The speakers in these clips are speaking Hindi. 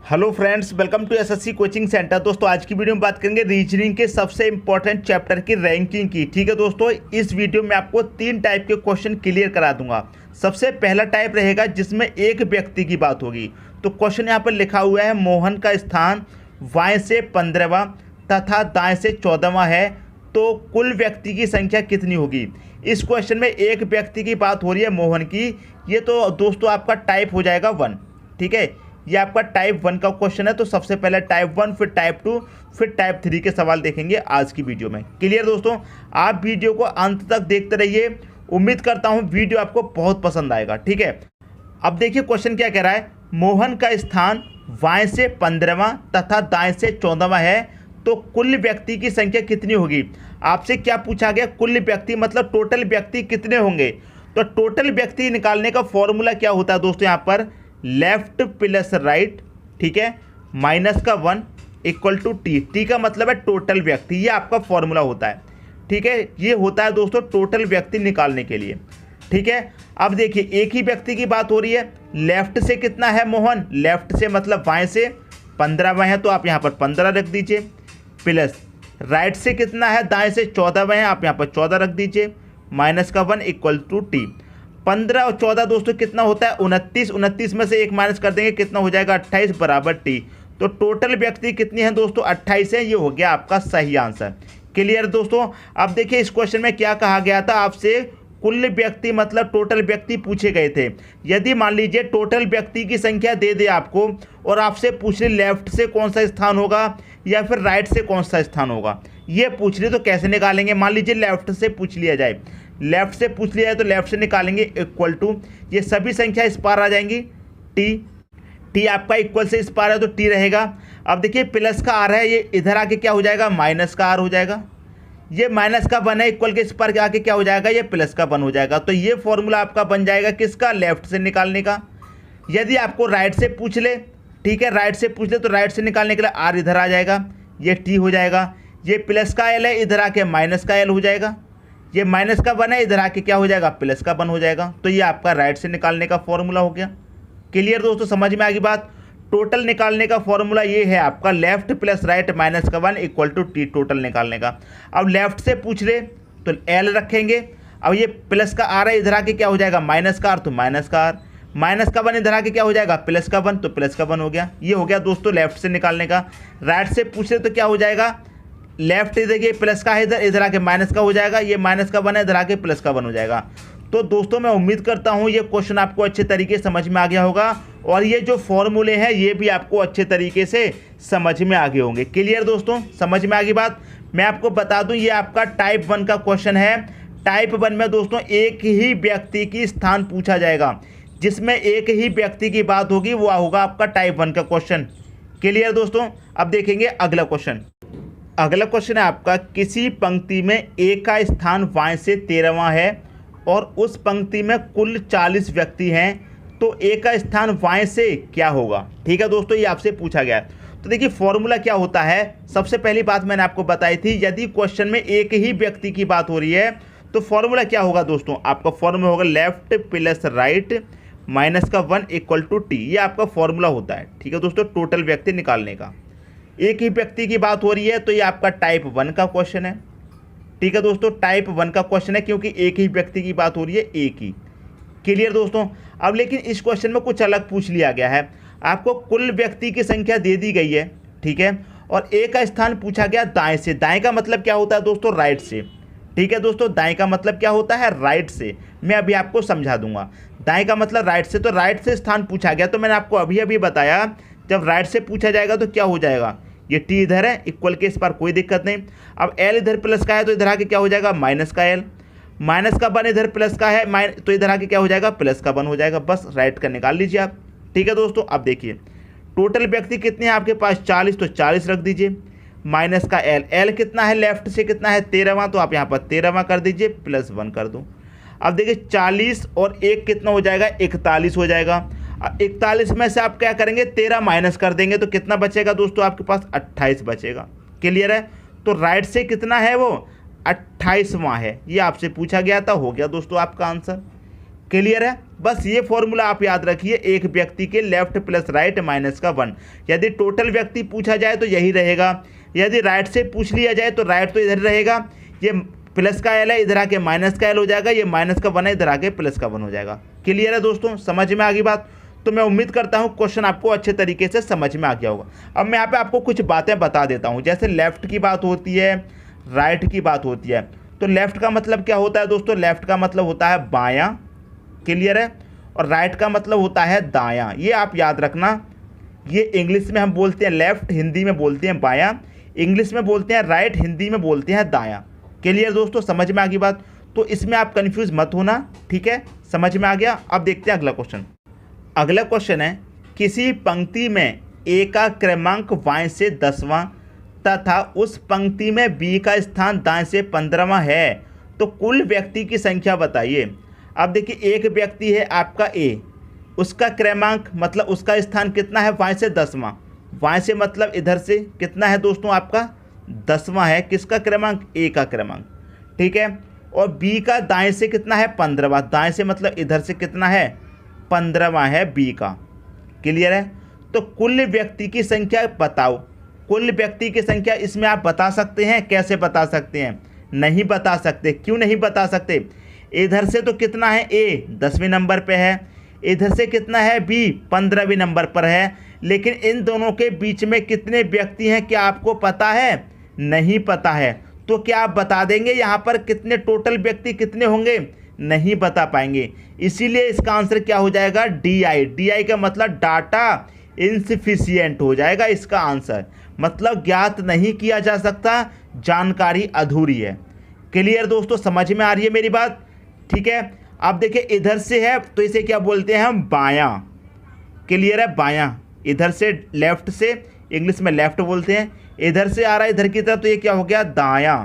Hello friends, welcome to SSC coaching centre. दोस्तों आज की वीडियो में बात करेंगे रीजनिंग के सबसे इंपॉर्टेंट चैप्टर की रैंकिंग की। ठीक है दोस्तों, इस वीडियो में आपको 3 टाइप के क्वेश्चन क्लियर करा दूंगा। सबसे पहला टाइप रहेगा जिसमें एक व्यक्ति की बात होगी। तो क्वेश्चन यहाँ पर लिखा हुआ है, मोहन का स्थान बाएं से 15वां तथा दाएं से 14वां है, तो कुल व्यक्ति की संख्या कितनी होगी। इस क्वेश्चन में एक व्यक्ति की बात हो रही है, मोहन की। ये तो दोस्तों आपका टाइप हो जाएगा 1। ठीक है, ये आपका टाइप 1 का क्वेश्चन है। तो सबसे पहले टाइप 1, फिर टाइप 2, फिर टाइप 3 के सवाल देखेंगे आज की वीडियो में। क्लियर दोस्तों, आप वीडियो को अंत तक देखते रहिए। उम्मीद करता हूं वीडियो आपको बहुत पसंद आएगा। ठीक है, अब देखिए क्वेश्चन क्या कह रहा है। मोहन का स्थान बाएं से 15वां तथा दाएं से 14वां है, तो कुल व्यक्ति की संख्या कितनी होगी। आपसे क्या पूछा गया, कुल व्यक्ति मतलब टोटल व्यक्ति कितने होंगे। तो टोटल व्यक्ति निकालने का फॉर्मूला क्या होता है दोस्तों, यहाँ पर लेफ्ट प्लस राइट, ठीक है, माइनस का 1 इक्वल टू टी। टी का मतलब है टोटल व्यक्ति, ये आपका फॉर्मूला होता है। ठीक है, ये होता है दोस्तों टोटल व्यक्ति निकालने के लिए। ठीक है, अब देखिए एक ही व्यक्ति की बात हो रही है। लेफ्ट से कितना है मोहन, लेफ्ट से मतलब बाएं से 15वां है, तो आप यहाँ पर 15 रख दीजिए। प्लस राइट से कितना है, दाएं से 14वां है, आप यहाँ पर 14 रख दीजिए। माइनस का 1 इक्वल टू टी। 15 और 14 दोस्तों कितना होता है, 29। 29 में से 1 माइनस कर देंगे, कितना हो जाएगा, 28 बराबर टी। तो टोटल व्यक्ति कितनी है दोस्तों, 28 है। ये हो गया आपका सही आंसर। क्लियर दोस्तों। अब देखिए इस क्वेश्चन में क्या कहा गया था, आपसे कुल व्यक्ति मतलब टोटल व्यक्ति पूछे गए थे। यदि मान लीजिए टोटल व्यक्ति की संख्या दे दे आपको और आपसे पूछ ले लेफ्ट से कौन सा स्थान होगा या फिर राइट से कौन सा स्थान होगा, ये पूछ ले, तो कैसे निकालेंगे। मान लीजिए लेफ्ट से पूछ लिया जाए, लेफ्ट से पूछ लिया है तो लेफ्ट से निकालेंगे इक्वल टू, ये सभी संख्या इस पार आ जाएंगी, टी। टी आपका इक्वल से इस पार है तो टी रहेगा। अब देखिए प्लस का आर है, ये इधर आके क्या हो जाएगा, माइनस का आर हो जाएगा। ये माइनस का 1 है, इक्वल के इस पर आके क्या हो जाएगा, ये प्लस का 1 हो जाएगा। तो ये फॉर्मूला आपका बन जाएगा किसका, लेफ्ट से निकालने का। यदि आपको राइट से पूछ ले, ठीक है, राइट से पूछ ले तो राइट से निकालने के लिए आर इधर आ जाएगा, ये टी हो जाएगा। ये प्लस का एल है, इधर आके माइनस का एल हो जाएगा। ये माइनस का 1 है, इधर आके क्या हो जाएगा, प्लस का 1 हो जाएगा। तो ये आपका राइट से निकालने का फॉर्मूला हो गया। क्लियर दोस्तों, समझ में आ गई बात। टोटल निकालने का फॉर्मूला ये है आपका, लेफ्ट प्लस राइट माइनस का 1 इक्वल टू टी, टोटल निकालने का। अब लेफ्ट से पूछ ले तो एल रखेंगे। अब ये प्लस का आर है, इधर आके क्या हो जाएगा, माइनस का आर, तो माइनस का आर। माइनस का 1 इधर आके क्या हो जाएगा, प्लस का 1, तो प्लस का 1 हो गया। ये हो गया दोस्तों लेफ्ट से निकालने का। राइट से पूछ ले तो क्या हो जाएगा, लेफ्ट देखिए प्लस का है, इधर इधर आके माइनस का हो जाएगा। ये माइनस का 1 है, इधर आके प्लस का 1 हो जाएगा। तो दोस्तों मैं उम्मीद करता हूँ ये क्वेश्चन आपको अच्छे तरीके से समझ में आ गया होगा और ये जो फॉर्मूले हैं ये भी आपको अच्छे तरीके से समझ में आ गए होंगे। क्लियर दोस्तों, समझ में आ गई बात। मैं आपको बता दूं ये आपका टाइप 1 का क्वेश्चन है। टाइप 1 में दोस्तों एक ही व्यक्ति की स्थान पूछा जाएगा, जिसमें एक ही व्यक्ति की बात होगी, वो होगा आपका टाइप 1 का क्वेश्चन। क्लियर दोस्तों। अब देखेंगे अगला क्वेश्चन। अगला क्वेश्चन है आपका, किसी पंक्ति में ए का स्थान बाएं से 13वां है और उस पंक्ति में कुल 40 व्यक्ति हैं, तो ए का स्थान बाएं से क्या होगा। ठीक है दोस्तों, ये आपसे पूछा गया है। तो देखिए फॉर्मूला क्या होता है, सबसे पहली बात मैंने आपको बताई थी, यदि क्वेश्चन में एक ही व्यक्ति की बात हो रही है तो फॉर्मूला क्या होगा दोस्तों, आपका फॉर्मूला होगा लेफ्ट प्लस राइट माइनस का 1 इक्वल टू टी। ये आपका फॉर्मूला होता है। ठीक है दोस्तों, टोटल व्यक्ति निकालने का। एक ही व्यक्ति की बात हो रही है तो ये आपका टाइप 1 का क्वेश्चन है। ठीक है दोस्तों, टाइप 1 का क्वेश्चन है क्योंकि एक ही व्यक्ति की बात हो रही है, एक ही। क्लियर दोस्तों। अब लेकिन इस क्वेश्चन में कुछ अलग पूछ लिया गया है। आपको कुल व्यक्ति की संख्या दे दी गई है, ठीक है, और ए का स्थान पूछा गया दाएं से। दाएं का मतलब क्या होता है दोस्तों, राइट से। ठीक है दोस्तों, दाएं का मतलब क्या होता है, राइट से। मैं अभी आपको समझा दूंगा। दाएं का मतलब राइट से, तो राइट से स्थान पूछा गया। तो मैंने आपको अभी अभी बताया, जब राइट से पूछा जाएगा तो क्या हो जाएगा, ये टी इधर है, इक्वल के इस पर कोई दिक्कत नहीं। अब एल इधर प्लस का है तो इधर आके क्या हो जाएगा, माइनस का एल। माइनस का 1 इधर प्लस का है, तो इधर आके क्या हो जाएगा, प्लस का 1 हो जाएगा। बस राइट का निकाल लीजिए आप। ठीक है दोस्तों। अब देखिए टोटल व्यक्ति कितने हैं आपके पास, 40, तो 40 रख दीजिए। माइनस का एल, एल कितना है, लेफ्ट से कितना है, 13वां, तो आप यहाँ पर 13वां कर दीजिए, प्लस 1 कर दूँ। अब देखिए 40 और 1 कितना हो जाएगा, 41 हो जाएगा। 41 में से आप क्या करेंगे, 13 माइनस कर देंगे तो कितना बचेगा दोस्तों, आपके पास 28 बचेगा। क्लियर है। तो राइट से कितना है, वो 28वां है। ये आपसे पूछा गया था, हो गया दोस्तों आपका आंसर। क्लियर है? बस ये फॉर्मूला आप याद रखिए, एक व्यक्ति के लेफ्ट प्लस राइट माइनस का 1। यदि टोटल व्यक्ति पूछा जाए तो यही रहेगा, यदि राइट से पूछ लिया जाए तो राइट तो इधर रहेगा, ये प्लस का एल है, इधर आके माइनस का एल हो जाएगा, ये माइनस का 1 है, इधर आके प्लस का 1 हो जाएगा। क्लियर है दोस्तों? समझ में आ गई बात? तो मैं उम्मीद करता हूँ क्वेश्चन आपको अच्छे तरीके से समझ में आ गया होगा। अब मैं यहाँ पे आपको कुछ बातें बता देता हूँ। जैसे लेफ्ट की बात होती है, राइट की बात होती है, तो लेफ्ट का मतलब क्या होता है दोस्तों? लेफ्ट का मतलब होता है बायां। क्लियर है? और राइट का मतलब होता है दायां। ये आप याद रखना। ये इंग्लिश में हम बोलते हैं लेफ्ट, हिंदी में बोलते हैं बायां, इंग्लिश में बोलते हैं राइट, हिंदी में बोलते हैं दायां। क्लियर दोस्तों? समझ में आ गई बात? तो इसमें आप कंफ्यूज मत होना, ठीक है? समझ में आ गया? अब देखते हैं अगला क्वेश्चन। अगला क्वेश्चन है, किसी पंक्ति में ए का क्रमांक बाएं से 10वां तथा उस पंक्ति में बी का स्थान दाएं से 15वां है, तो कुल व्यक्ति की संख्या बताइए। अब देखिए, एक व्यक्ति है आपका ए, उसका क्रमांक मतलब उसका स्थान कितना है? बाएं से 10वां। बाएं से मतलब इधर से कितना है दोस्तों? आपका 10वां है। किसका क्रमांक? ए का क्रमांक, ठीक है? और बी का दाएं से कितना है? 15वां। दाएं से मतलब इधर से कितना है? 15वां है बी का। क्लियर है? तो कुल व्यक्ति की संख्या बताओ। कुल व्यक्ति की संख्या इसमें आप बता सकते हैं? कैसे बता सकते हैं? नहीं बता सकते। क्यों नहीं बता सकते? इधर से तो कितना है? ए 10वें नंबर पे है, इधर से कितना है? बी 15वें नंबर पर है, लेकिन इन दोनों के बीच में कितने व्यक्ति हैं क्या आपको पता है? नहीं पता है। तो क्या आप बता देंगे यहाँ पर कितने टोटल व्यक्ति कितने होंगे? नहीं बता पाएंगे। इसीलिए इसका आंसर क्या हो जाएगा? D I. डी आई का मतलब डाटा इनसफिशिएंट हो जाएगा इसका आंसर, मतलब ज्ञात नहीं किया जा सकता, जानकारी अधूरी है। क्लियर दोस्तों? समझ में आ रही है मेरी बात? ठीक है? अब देखिए, इधर से है तो इसे क्या बोलते हैं हम? बायां। क्लियर है? बायां। इधर से लेफ्ट से इंग्लिश में लेफ्ट बोलते हैं, इधर से आ रहा है इधर की तरफ, तो ये क्या हो गया? दायां।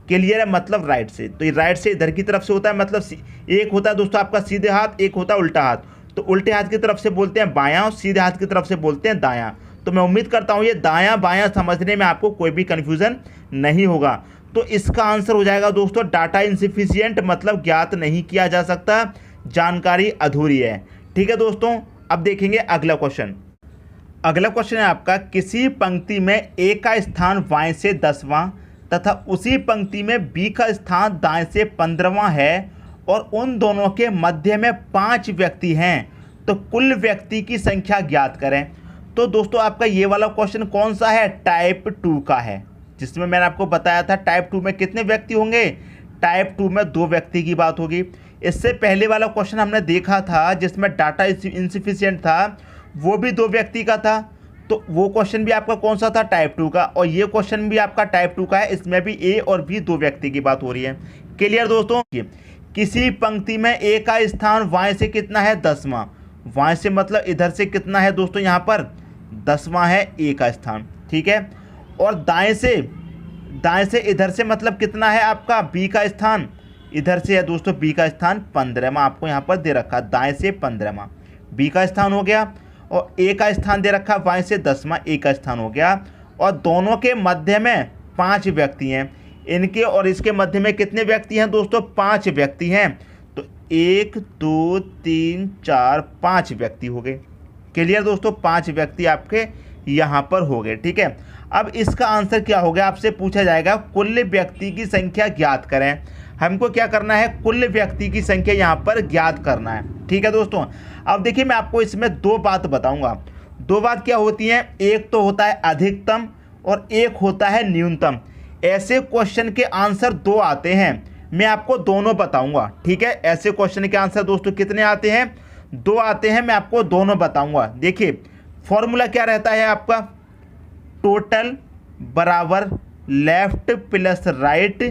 क्लियर है? मतलब राइट से, तो ये राइट से इधर की तरफ से होता है, मतलब एक होता है दोस्तों आपका सीधे हाथ, एक होता है उल्टा हाथ। तो उल्टे हाथ की तरफ से बोलते हैं बायां और सीधे हाथ की तरफ से बोलते हैं दायां। तो मैं उम्मीद करता हूँ ये दायां बायां समझने में आपको कोई भी कन्फ्यूज़न नहीं होगा। तो इसका आंसर हो जाएगा दोस्तों डाटा इनसफिशिएंट, मतलब ज्ञात नहीं किया जा सकता, जानकारी अधूरी है। ठीक है दोस्तों? अब देखेंगे अगला क्वेश्चन। अगला क्वेश्चन है आपका, किसी पंक्ति में ए का स्थान बाएं से 10वां तथा उसी पंक्ति में बी का स्थान दाएं से 15वां है और उन दोनों के मध्य में 5 व्यक्ति हैं, तो कुल व्यक्ति की संख्या ज्ञात करें। तो दोस्तों आपका ये वाला क्वेश्चन कौन सा है? टाइप 2 का है, जिसमें मैंने आपको बताया था टाइप 2 में कितने व्यक्ति होंगे? टाइप 2 में 2 व्यक्ति की बात होगी। इससे पहले वाला क्वेश्चन हमने देखा था जिसमें डाटा इनसफिशिएंट था, वो भी 2 व्यक्ति का था, तो वो क्वेश्चन भी आपका कौन सा था? टाइप 2 का। और ये क्वेश्चन भी आपका टाइप 2 का है, इसमें भी ए और बी 2 व्यक्ति की बात हो रही है। क्लियर दोस्तों? किसी पंक्ति में ए का स्थान बाएं से कितना है? 10वां। बाएं से मतलब इधर से कितना है दोस्तों? यहाँ पर 10वां है ए का स्थान, ठीक है? और दाएं से इधर से मतलब कितना है आपका? बी का स्थान। इधर से है दोस्तों बी का स्थान 15वां, आपको यहाँ पर दे रखा, दाएं से 15वां बी का स्थान हो गया, और ए का स्थान दे रखा बाएं से 10वां ए का स्थान हो गया, और दोनों के मध्य में 5 व्यक्ति हैं। इनके और इसके मध्य में कितने व्यक्ति हैं दोस्तों? 5 व्यक्ति हैं। तो 1 2 3 4 5 व्यक्ति हो गए। क्लियर दोस्तों? 5 व्यक्ति आपके यहाँ पर हो गए। ठीक है? अब इसका आंसर क्या हो गया? आपसे पूछा जाएगा कुल व्यक्ति की संख्या ज्ञात करें। हमको क्या करना है? कुल व्यक्ति की संख्या यहाँ पर ज्ञात करना है। ठीक है दोस्तों? अब देखिए, मैं आपको इसमें 2 बात बताऊंगा। 2 बात क्या होती हैं? एक तो होता है अधिकतम और एक होता है न्यूनतम। ऐसे क्वेश्चन के आंसर 2 आते हैं, मैं आपको दोनों बताऊंगा। ठीक है? ऐसे क्वेश्चन के आंसर दोस्तों कितने आते हैं? 2 आते हैं, मैं आपको दोनों बताऊंगा। देखिए, फॉर्मूला क्या रहता है आपका? टोटल बराबर लेफ्ट प्लस राइट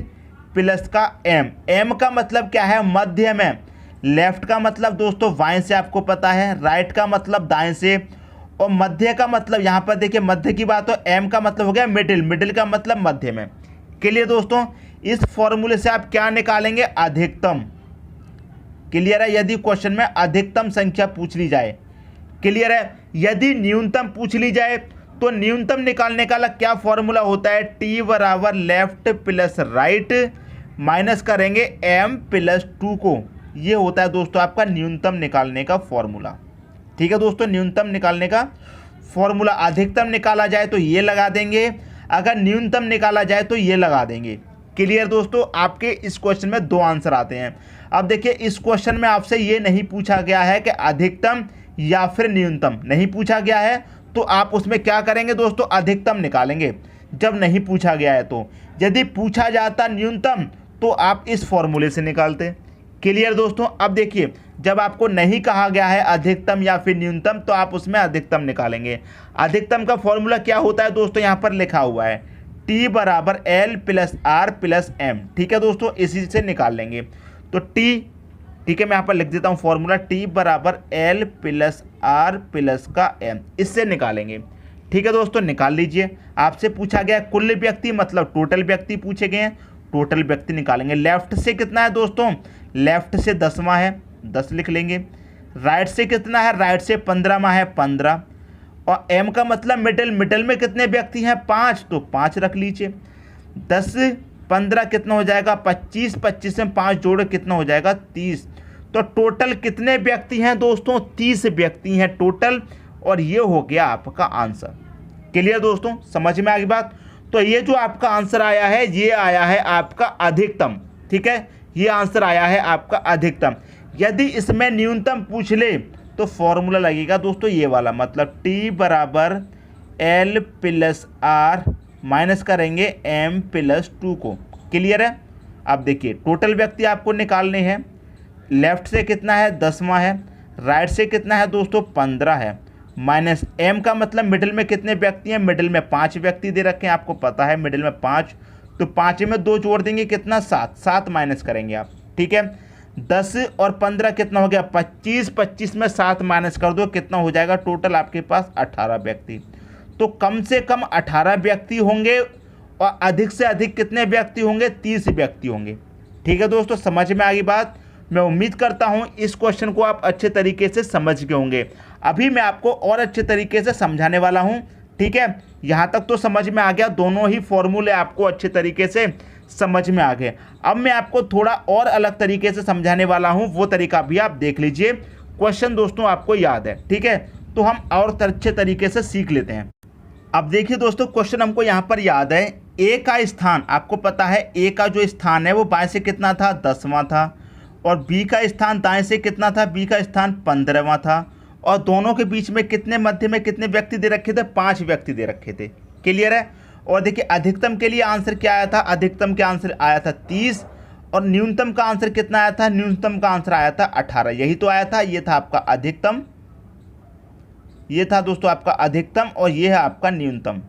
प्लस का एम। एम का मतलब क्या है? मध्य में। लेफ्ट का मतलब दोस्तों बाएं से, आपको पता है। राइट का मतलब दाएं से, और मध्य का मतलब यहाँ पर देखिए मध्य की बात हो, एम का मतलब हो गया मिडिल। मिडिल का मतलब मध्य में। क्लियर दोस्तों? इस फॉर्मूले से आप क्या निकालेंगे? अधिकतम। क्लियर है? यदि क्वेश्चन में अधिकतम संख्या पूछ ली जाए। क्लियर है? यदि न्यूनतम पूछ ली जाए तो न्यूनतम निकालने का अलग क्या फॉर्मूला होता है? टी बराबर लेफ्ट प्लस राइट माइनस करेंगे एम प्लस 2 को। ये होता है दोस्तों आपका न्यूनतम निकालने का फॉर्मूला। ठीक है दोस्तों, न्यूनतम निकालने का फॉर्मूला। अधिकतम निकाला जाए तो ये लगा देंगे, अगर न्यूनतम निकाला जाए तो ये लगा देंगे। क्लियर दोस्तों, आपके इस क्वेश्चन में दो आंसर आते हैं। अब देखिए, इस क्वेश्चन में आपसे ये नहीं पूछा गया है कि अधिकतम या फिर न्यूनतम, नहीं पूछा गया है, तो आप उसमें क्या करेंगे दोस्तों, अधिकतम निकालेंगे जब नहीं पूछा गया है। तो यदि पूछा जाता न्यूनतम तो आप इस फॉर्मूले से निकालते। क्लियर दोस्तों, अब देखिए, जब आपको नहीं कहा गया है अधिकतम या फिर न्यूनतम तो आप उसमें अधिकतम निकालेंगे। अधिकतम का फॉर्मूला क्या होता है दोस्तों, यहाँ पर लिखा हुआ है T बराबर L plus R plus M। ठीक है दोस्तों, इसी से निकाल लेंगे। तो T, ठीक है, मैं यहाँ पर लिख देता हूँ फॉर्मूला T बराबर L प्लस R प्लस का M, इससे निकालेंगे। ठीक है दोस्तों, निकाल लीजिए। आपसे पूछा गया कुल व्यक्ति, मतलब टोटल व्यक्ति पूछे गए हैं, टोटल व्यक्ति निकालेंगे। लेफ्ट से कितना है दोस्तों, लेफ्ट से 10वां है, 10 लिख लेंगे। राइट से कितना है, राइट से 15वां है, 15। और M का मतलब मिडिल, मिडिल में कितने व्यक्ति हैं, 5, तो 5 रख लीजिए। 10 15 कितना हो जाएगा, 25, 25 में 5 जोड़े कितना हो जाएगा, 30। तो टोटल कितने व्यक्ति हैं दोस्तों, 30 व्यक्ति हैं टोटल, और ये हो गया आपका आंसर। क्लियर दोस्तों, समझ में आ गई बात। तो ये जो आपका आंसर आया है, ये आया है आपका अधिकतम। ठीक है, ये आंसर आया है आपका अधिकतम। यदि इसमें न्यूनतम पूछ ले तो फॉर्मूला लगेगा दोस्तों ये वाला, मतलब T बराबर L प्लस R माइनस करेंगे M प्लस 2 को। क्लियर है। अब देखिए, टोटल व्यक्ति आपको निकालने हैं। लेफ्ट से कितना है, 10वां है। राइट से कितना है दोस्तों, 15 है। माइनस M का मतलब मिडिल में कितने व्यक्ति हैं, मिडिल में 5 व्यक्ति दे रखे हैं, आपको पता है मिडिल में 5, तो 5 में 2 जोड़ देंगे कितना, 7, 7 माइनस करेंगे आप। ठीक है, 10 और 15 कितना हो गया, 25, 25 में 7 माइनस कर दो, कितना हो जाएगा टोटल आपके पास, 18 व्यक्ति। तो कम से कम 18 व्यक्ति होंगे, और अधिक से अधिक कितने व्यक्ति होंगे, 30 व्यक्ति होंगे। ठीक है दोस्तों, समझ में आ गई बात। मैं उम्मीद करता हूं इस क्वेश्चन को आप अच्छे तरीके से समझ गए होंगे। अभी मैं आपको और अच्छे तरीके से समझाने वाला हूं। ठीक है, यहाँ तक तो समझ में आ गया, दोनों ही फॉर्मूले आपको अच्छे तरीके से समझ में आ गए। अब मैं आपको थोड़ा और अलग तरीके से समझाने वाला हूं, वो तरीका भी आप देख लीजिए। क्वेश्चन दोस्तों आपको याद है, ठीक है, तो हम और अच्छे तरीके से सीख लेते हैं। अब देखिए दोस्तों, क्वेश्चन हमको यहाँ पर याद है। ए का स्थान आपको पता है, ए का जो स्थान है वो बाएं से कितना था, 10वां था, और बी का स्थान दाएं से कितना था, बी का स्थान 15वां था, और दोनों के बीच में कितने, मध्य में कितने व्यक्ति दे रखे थे, 5 व्यक्ति दे रखे थे। क्लियर है। और देखिए, अधिकतम के लिए आंसर क्या आया था, अधिकतम का आंसर आया था 30, और न्यूनतम का आंसर कितना आया था, न्यूनतम का आंसर आया था 18। यही तो आया था, ये था आपका अधिकतम, ये था दोस्तों आपका अधिकतम, और ये है आपका न्यूनतम।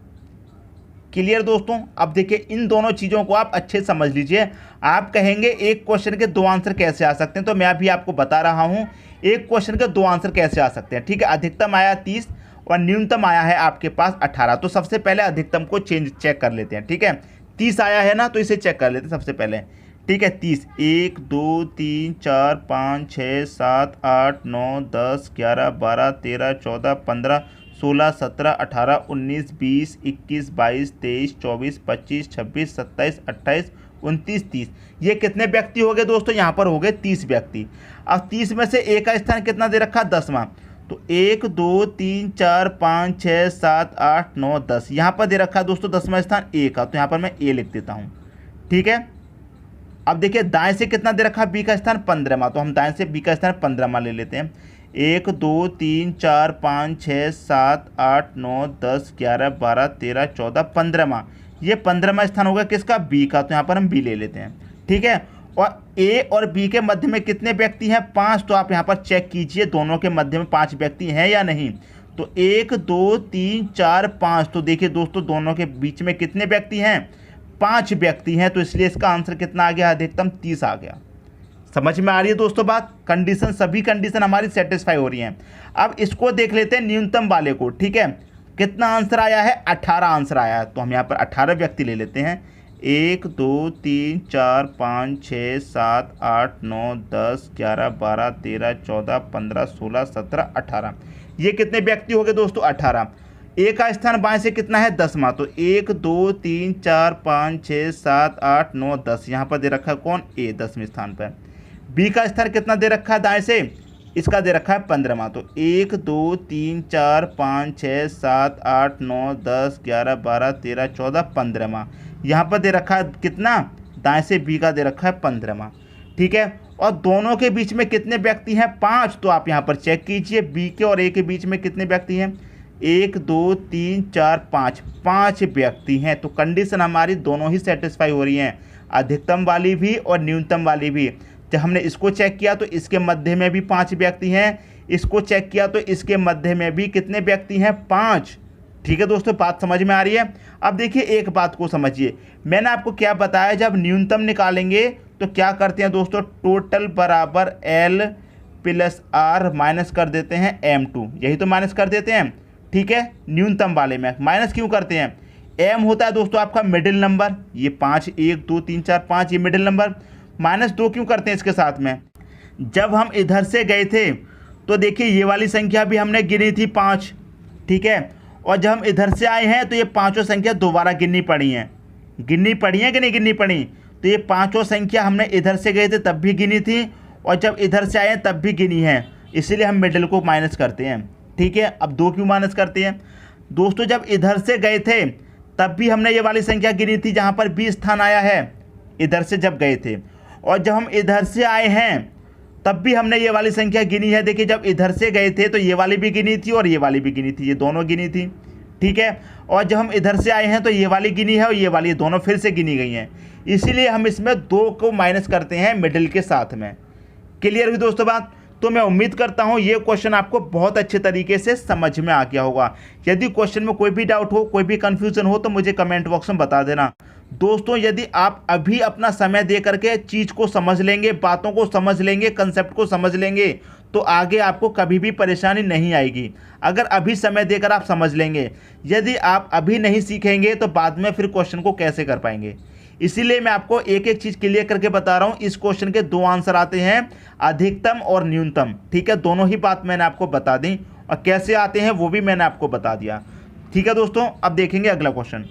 क्लियर दोस्तों। अब देखिए, इन दोनों चीज़ों को आप अच्छे समझ लीजिए। आप कहेंगे एक क्वेश्चन के 2 आंसर कैसे आ सकते हैं, तो मैं अभी आपको बता रहा हूं एक क्वेश्चन के 2 आंसर कैसे आ सकते हैं। ठीक है, अधिकतम आया 30 और न्यूनतम आया है आपके पास 18। तो सबसे पहले अधिकतम को चेक कर लेते हैं। ठीक है, 30 आया है ना, तो इसे चेक कर लेते हैं सबसे पहले। ठीक है, 30, 1 2 3 4 5 6 7 8 9 10 11 12 13 14 15 16 17 18 19 20 21 22 23 24 25 26 27 28 29 30। ये कितने व्यक्ति हो गए दोस्तों, यहाँ पर हो गए 30 व्यक्ति। अब 30 में से ए का स्थान कितना दे रखा, 10वां, तो 1 2 3 4 5 6 7 8 9 10, यहाँ पर दे रखा दोस्तों 10वां स्थान ए का, तो यहाँ पर मैं ए लिख देता हूँ। ठीक है, अब देखिए दाएं से कितना दे रखा, बी का स्थान 15वां, तो हम दाएं से बी का स्थान 15वां ले लेते हैं। 1 2 3 4 5 6 7 8 9 10 11 12 13 14 15वां, ये 15वां स्थान होगा किसका, बी का, तो यहाँ पर हम बी ले लेते हैं। ठीक है, और ए और बी के मध्य में कितने व्यक्ति हैं, 5, तो आप यहाँ पर चेक कीजिए दोनों के मध्य में 5 व्यक्ति हैं या नहीं। तो 1 2 3 4 5, तो देखिए दोस्तों दोनों के बीच में कितने व्यक्ति हैं, 5 व्यक्ति हैं, तो इसलिए इसका आंसर कितना आ गया, अधिकतम 30 आ गया। समझ में आ रही है दोस्तों बात। कंडीशन, सभी कंडीशन हमारी सेटिस्फाई हो रही हैं। अब इसको देख लेते हैं न्यूनतम वाले को। ठीक है, कितना आंसर आया है, 18 आंसर आया है, तो हम यहाँ पर 18 व्यक्ति ले लेते हैं। 1 2 3 4 5 6 7 8 9 10 11 12 13 14 15 16 17 18, ये कितने व्यक्ति हो गए दोस्तों, 18। ए का स्थान बाएं से कितना है, 10वां, तो 1 2 3 4 5 6 7 8 9 10, यहाँ पर दे रखा है कौन, ए 10वें स्थान पर। बी का स्थान कितना दे रखा है दाएं से, इसका दे रखा है 15वां। तो 1 2 3 4 5 6 7 8 9 10 11 12 13 14 15वां यहाँ पर दे रखा है कितना, दाएं से बी का दे रखा है 15वां। ठीक है, और दोनों के बीच में कितने व्यक्ति हैं, 5। तो आप यहाँ पर चेक कीजिए बी के और ए के बीच में कितने व्यक्ति हैं, 1 2 3 4 5, 5 व्यक्ति हैं। तो कंडीशन हमारी दोनों ही सेटिस्फाई हो रही हैं, अधिकतम वाली भी और न्यूनतम वाली भी। जब हमने इसको चेक किया तो इसके मध्य में भी 5 व्यक्ति हैं, इसको चेक किया तो इसके मध्य में भी कितने व्यक्ति हैं, 5। ठीक है दोस्तों, बात समझ में आ रही है। अब देखिए एक बात को समझिए, मैंने आपको क्या बताया, जब न्यूनतम निकालेंगे तो क्या करते हैं दोस्तों, टोटल बराबर L प्लस R माइनस कर देते हैं M2, यही तो माइनस कर देते हैं। ठीक है, न्यूनतम वाले में माइनस क्यों करते हैं, M होता है दोस्तों आपका मिडिल नंबर, ये 5 1 2 3 4 5 ये मिडिल नंबर, माइनस 2 क्यों करते हैं इसके साथ में, जब हम इधर से गए थे तो देखिए ये वाली संख्या भी हमने गिनी थी 5। ठीक है, और जब हम इधर से आए हैं तो ये पांचों संख्या दोबारा गिननी पड़ी हैं कि नहीं गिननी पड़ी, तो ये पांचों संख्या हमने इधर से गए थे तब भी गिनी थी और जब इधर से आए हैं तब भी गिनी है, इसीलिए हम मिडिल को माइनस करते हैं। ठीक है, अब 2 क्यों माइनस करते हैं दोस्तों, जब इधर से गए थे तब भी हमने ये वाली संख्या गिनी थी जहाँ पर 20 स्थान आया है, इधर से जब गए थे, और जब हम इधर से आए हैं तब भी हमने ये वाली संख्या गिनी है। देखिए जब इधर से गए थे तो ये वाली भी गिनी थी और ये वाली भी गिनी थी, ये दोनों गिनी थी। ठीक है, और जब हम इधर से आए हैं तो ये वाली गिनी है और ये वाली, दोनों फिर से गिनी गई हैं, इसीलिए हम इसमें 2 को माइनस करते हैं मिडिल के साथ में। क्लियर हुई दोस्तों बात। तो मैं उम्मीद करता हूँ ये क्वेश्चन आपको बहुत अच्छे तरीके से समझ में आ गया होगा। यदि क्वेश्चन में कोई भी डाउट हो, कोई भी कन्फ्यूजन हो तो मुझे कमेंट बॉक्स में बता देना। दोस्तों यदि आप अभी अपना समय दे करके चीज़ को समझ लेंगे, बातों को समझ लेंगे, कंसेप्ट को समझ लेंगे, तो आगे आपको कभी भी परेशानी नहीं आएगी। अगर अभी समय देकर आप समझ लेंगे, यदि आप अभी नहीं सीखेंगे तो बाद में फिर क्वेश्चन को कैसे कर पाएंगे। इसीलिए मैं आपको एक एक चीज़ क्लियर करके बता रहा हूँ। इस क्वेश्चन के 2 आंसर आते हैं, अधिकतम और न्यूनतम। ठीक है, दोनों ही बात मैंने आपको बता दी और कैसे आते हैं वो भी मैंने आपको बता दिया। ठीक है दोस्तों, अब देखेंगे अगला क्वेश्चन।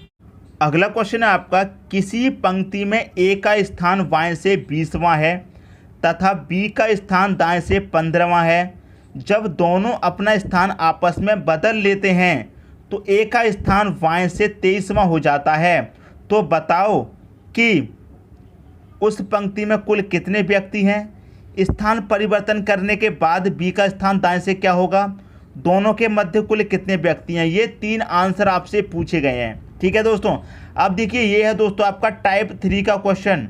अगला क्वेश्चन है आपका, किसी पंक्ति में ए का स्थान बाएं से 20वां है तथा बी का स्थान दाएं से 15वां है। जब दोनों अपना स्थान आपस में बदल लेते हैं तो ए का स्थान बाएं से 23वां हो जाता है। तो बताओ कि उस पंक्ति में कुल कितने व्यक्ति हैं। स्थान परिवर्तन करने के बाद बी का स्थान दाएं से क्या होगा, दोनों के मध्य कुल कितने व्यक्ति हैं। ये 3 आंसर आपसे पूछे गए हैं। ठीक है दोस्तों, अब देखिए ये है दोस्तों आपका टाइप 3 का क्वेश्चन।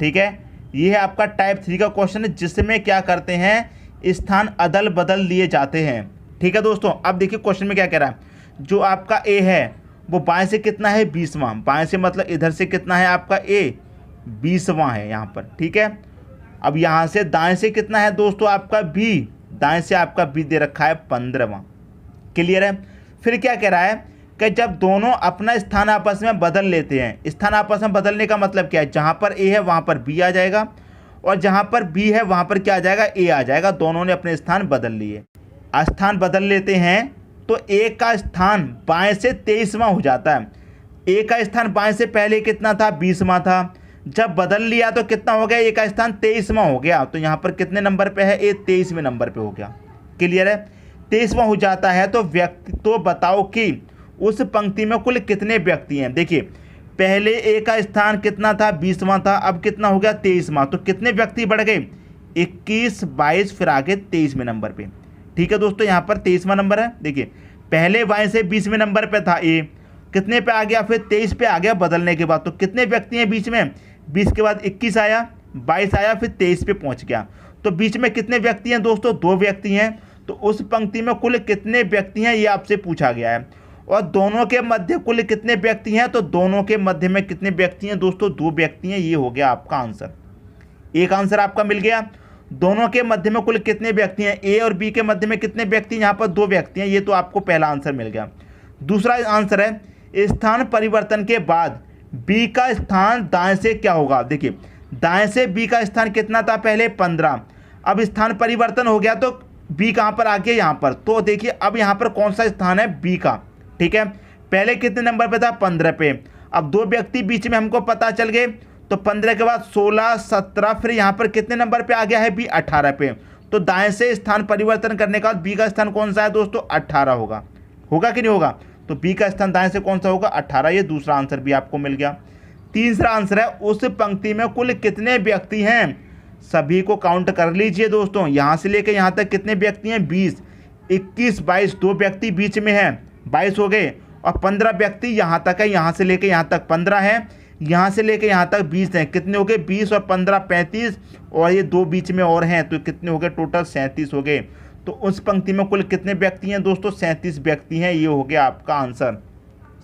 ठीक है, ये है आपका टाइप 3 का क्वेश्चन जिसमें क्या करते हैं, स्थान अदल बदल लिए जाते हैं। ठीक है दोस्तों, अब देखिए क्वेश्चन में क्या कह रहा है, जो आपका ए है वो बाएं से कितना है 20वां, बाएं से मतलब इधर से कितना है आपका ए 20वां है यहाँ पर। ठीक है, अब यहाँ से दाएं से कितना है दोस्तों आपका बी, दाएं से आपका बी दे रखा है 15वां। क्लियर है। फिर क्या कह रहा है कि जब दोनों अपना स्थान आपस में बदल लेते हैं, स्थान आपस में बदलने का मतलब क्या है, जहाँ पर ए है वहाँ पर बी आ जाएगा और जहाँ पर बी है वहाँ पर क्या आ जाएगा, ए आ जाएगा। दोनों ने अपने स्थान बदल लिए, स्थान बदल लेते हैं तो ए का स्थान बाएं से 23वां हो जाता है। ए का स्थान बाएं से पहले कितना था, 20वां था, जब बदल लिया तो कितना हो गया, ए का स्थान 23वां हो गया। तो यहाँ पर कितने नंबर पे है, ए 23वें नंबर पे हो गया। क्लियर है, 23वां हो जाता है। तो बताओ कि उस पंक्ति में कुल कितने व्यक्ति हैं। देखिए पहले ए का स्थान कितना था, 20वां था, अब कितना हो गया 23वां, तो कितने व्यक्ति बढ़ गए, 21 22 फिर आगे 23वें नंबर पे। ठीक है दोस्तों, यहाँ पर 23वां नंबर है। देखिए पहले बाएं से 20वें नंबर पे था ए, कितने पे आ गया, फिर 23 पे आ गया बदलने के बाद। तो कितने व्यक्ति हैं बीच में, 20 के बाद 21 आया, 22 आया, फिर 23 पे पहुँच गया। तो बीच में कितने व्यक्ति हैं दोस्तों, 2 व्यक्ति हैं। तो उस पंक्ति में कुल कितने व्यक्ति हैं ये आपसे पूछा गया है। और दोनों के मध्य कुल कितने व्यक्ति हैं, तो दोनों के मध्य में कितने व्यक्ति हैं दोस्तों, 2 व्यक्ति हैं। ये हो गया आपका आंसर, एक आंसर आपका मिल गया। दोनों के मध्य में कुल कितने व्यक्ति हैं, ए और बी के मध्य में कितने व्यक्ति हैं, यहाँ पर 2 व्यक्ति हैं। ये तो आपको पहला आंसर मिल गया। दूसरा आंसर है, स्थान परिवर्तन के बाद बी का स्थान दाएं से क्या होगा। देखिए दाएं से बी का स्थान कितना था, पहले 15, अब स्थान परिवर्तन हो गया तो बी कहाँ पर आ गया, यहाँ पर। तो देखिए अब यहाँ पर कौन सा स्थान है, बी का। ठीक है, पहले कितने नंबर पे था, 15 पे। अब 2 व्यक्ति बीच में हमको पता चल गए, तो 15 के बाद 16, 17, फिर यहाँ पर कितने नंबर पे आ गया है बी, 18 पे। तो दाएं से स्थान परिवर्तन करने के बाद बी का स्थान कौन सा है दोस्तों, 18 होगा। होगा कि नहीं होगा? तो बी का स्थान दाएं से कौन सा होगा, 18। ये दूसरा आंसर भी आपको मिल गया। तीसरा आंसर है उस पंक्ति में कुल कितने व्यक्ति हैं? सभी को काउंट कर लीजिए दोस्तों, यहाँ से लेकर यहाँ तक कितने व्यक्ति हैं, 20, 21, 22, 2 व्यक्ति बीच में हैं, 22 हो गए। और 15 व्यक्ति यहाँ तक है, यहाँ से लेकर यहाँ तक 15 है, यहाँ से लेकर यहाँ तक 20 हैं। कितने हो गए, 20 और 15 35, और ये 2 बीच में और हैं, तो कितने हो गए, टोटल 37 हो गए। तो उस पंक्ति में कुल कितने व्यक्ति हैं दोस्तों, 37 व्यक्ति हैं। ये हो गया आपका आंसर।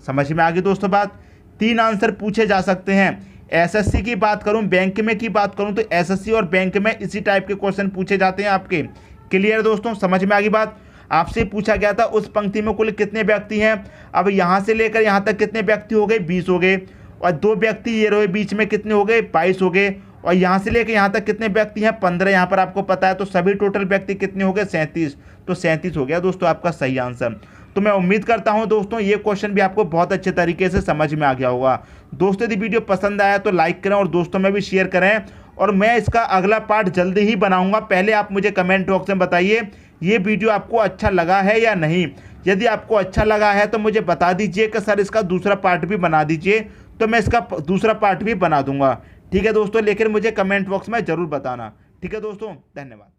समझ में आ गई दोस्तों बात? 3 आंसर पूछे जा सकते हैं। एसएससी की बात करूं, बैंक में की बात करूं, तो एसएससी और बैंक में इसी टाइप के क्वेश्चन पूछे जाते हैं आपके। क्लियर दोस्तों, समझ में आ गई बात? आपसे पूछा गया था उस पंक्ति में कुल कितने व्यक्ति हैं। अब यहाँ से लेकर यहाँ तक कितने व्यक्ति हो गए, 20 हो गए। और 2 व्यक्ति ये रहे बीच में, कितने हो गए, 22 हो गए। और यहाँ से लेकर यहाँ तक कितने व्यक्ति हैं, 15 यहाँ पर आपको पता है। तो सभी टोटल व्यक्ति कितने हो गए, 37। तो 37 हो गया दोस्तों आपका सही आंसर। तो मैं उम्मीद करता हूं दोस्तों ये क्वेश्चन भी आपको बहुत अच्छे तरीके से समझ में आ गया होगा। दोस्तों यदि वीडियो पसंद आया तो लाइक करें और दोस्तों में भी शेयर करें। और मैं इसका अगला पार्ट जल्दी ही बनाऊंगा। पहले आप मुझे कमेंट बॉक्स में बताइए ये वीडियो आपको अच्छा लगा है या नहीं। यदि आपको अच्छा लगा है तो मुझे बता दीजिए कि सर इसका दूसरा पार्ट भी बना दीजिए, तो मैं इसका दूसरा पार्ट भी बना दूंगा। ठीक है दोस्तों, लेकिन मुझे कमेंट बॉक्स में ज़रूर बताना। ठीक है दोस्तों, धन्यवाद।